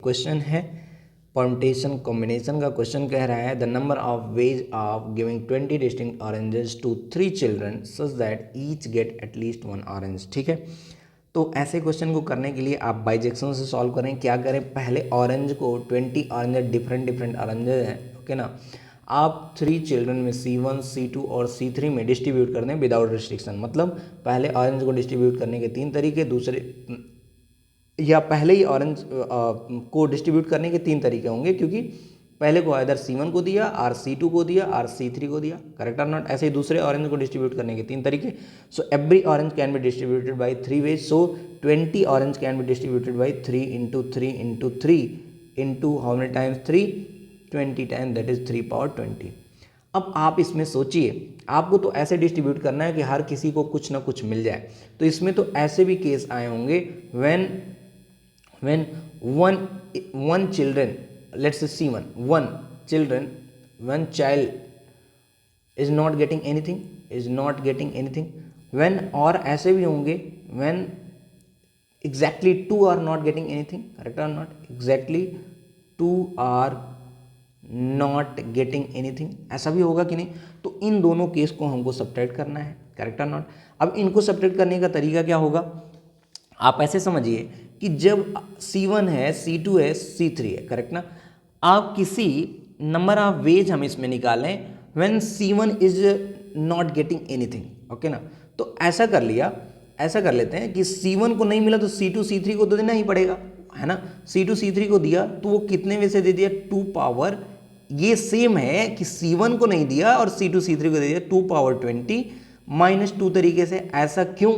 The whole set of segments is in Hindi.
क्वेश्चन है परम्यूटेशन कॉम्बिनेशन का। क्वेश्चन कह रहा है the number of ways of giving 20 distinct oranges to 3 children such that each get at least 1 orange. ठीक है, तो ऐसे क्वेश्चन को करने के लिए आप बाइजेक्शन से सॉल्व करें। क्या करें, पहले ऑरेंज को 20 ऑरेंज डिफरेंट ऑरेंजेस हैं, ओके ना, आप 3 चिल्ड्रन में C1 C2 और C3 में डिस्ट्रीब्यूट कर दें विदाउट रिस्ट्रिक्शन। मतलब पहले ऑरेंज को डिस्ट्रीब्यूट करने के 3 तरीके, दूसरे या पहले ही ऑरेंज को डिस्ट्रीब्यूट करने के 3 तरीके होंगे, क्योंकि पहले को इधर C1 को दिया और C2 को दिया और C3 को दिया, करेक्ट और नॉट। ऐसे ही दूसरे ऑरेंज को डिस्ट्रीब्यूट करने के 3 तरीके। So every orange can be distributed by 3 ways. So 20 orange can be distributed by 3 into 3 into 3 into how many times 3 20 time, that is 3 power 20। अब आप इसमें सोचिए, आपको तो ऐसे डिस्ट्रीब्यूट करना है कि हर किसी को कुछ ना कुछ मिल जाए। तो इसमें तो ऐसे भी केस आए होंगे when one children, let's say C1, one child is not getting anything, when, और ऐसे भी होंगे when exactly 2 are not getting anything, correct or not, exactly 2 are not getting anything, ऐसा भी होगा कि नहीं। तो इन दोनों केस को हमको सब्ट्रैक्ट करना है, करेक्ट और नॉट। अब इनको सब्ट्रैक्ट करने का तरीका क्या होगा, आप ऐसे समझिए कि जब C1 है, C2 है, C3 है, करेक्ट ना, आप किसी नंबर ऑफ वेज हम इसमें निकालें when C1 is not getting anything, okay ना। तो ऐसा कर लिया, ऐसा कर लेते हैं कि C1 को नहीं मिला तो C2 C3 को तो देना ही पड़ेगा, है ना। C2 C3 को दिया तो वो कितने में से दे दिया, 2 पावर, ये सेम है कि C1 को नहीं दिया और C2 C3 को दे दिया 2 पावर 20 माइनस 2 तरीके से। ऐसा क्यों,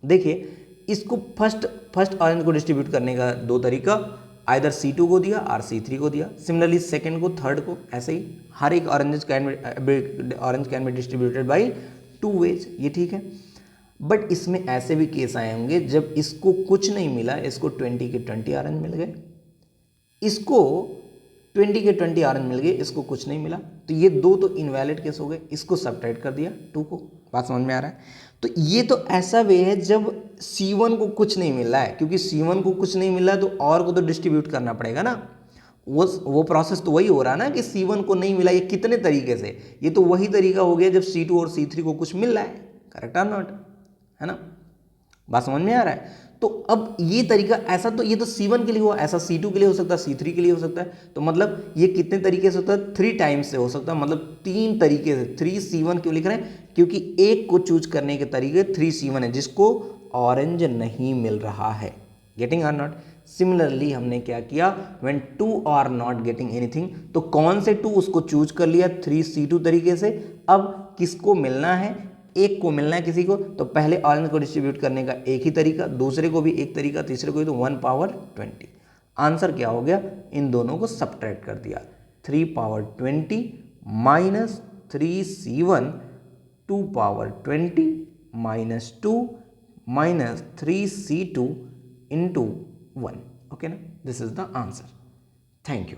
देखिए इसको फर्स्ट ऑरेंज को डिस्ट्रीब्यूट करने का 2 तरीका, आइदर C2 को दिया और C3 को दिया, सिमिलरली सेकंड को, थर्ड को, ऐसे ही हर एक orange can be distributed by 2 ways, ये ठीक है। बट इसमें ऐसे भी केस आए होंगे जब इसको कुछ नहीं मिला, इसको 20 के 20 ऑरेंज मिल गए, इसको 20 के 20 ऑरेंज मिल गए, इसको कुछ नहीं मिला, तो ये 2 तो इनवैलिड केस हो गए, इसको सब्ट्रैक्ट कर दिया 2 को। बात समझ में आ रहा है। तो ये तो ऐसा वे है जब C1 को कुछ नहीं मिल रहा है, क्योंकि C1 को कुछ नहीं मिल रहा है तो और को तो डिस्ट्रीब्यूट करना पड़ेगा ना। वो प्रोसेस तो वही हो रहा है ना कि C1 को नहीं मिला, ये कितने तरीके से, ये तो वही तरीका हो गया जब C2 और C3 को कुछ मिल रहा है, करेक्ट और नॉट, है ना। बात समझ में आ रहा है। तो अब ये तरीका ऐसा, तो ये तो C1 के लिए हुआ, ऐसा C2 के लिए हो सकता है, C3 के लिए हो सकता है। तो मतलब ये कितने तरीके से होता है, 3 टाइम्स से हो सकता है, मतलब 3 तरीके से। 3C1 क्यों लिख रहे हैं, क्योंकि एक को चूज करने के तरीके 3C1 है जिसको ऑरेंज नहीं मिल रहा है, गेटिंग आर नॉट। सिमिलरली हमने क्या किया, when 2 are not getting anything, तो कौन से 2 उसको चूज कर लिया 3C2 तरीके से। अब किसको मिलना है, एक को मिलना है किसी को, तो पहले ऑरेंज को डिस्ट्रीब्यूट करने का एक ही तरीका, दूसरे को भी एक तरीका, तीसरे को भी, तो 1 पावर 20। आंसर क्या हो गया, इन दोनों को सब्ट्रैक्ट कर दिया, 3 power 20 minus 3C1 2 power 20 minus 2 minus 3C2 into 1, okay ना, this is the answer. Thank you.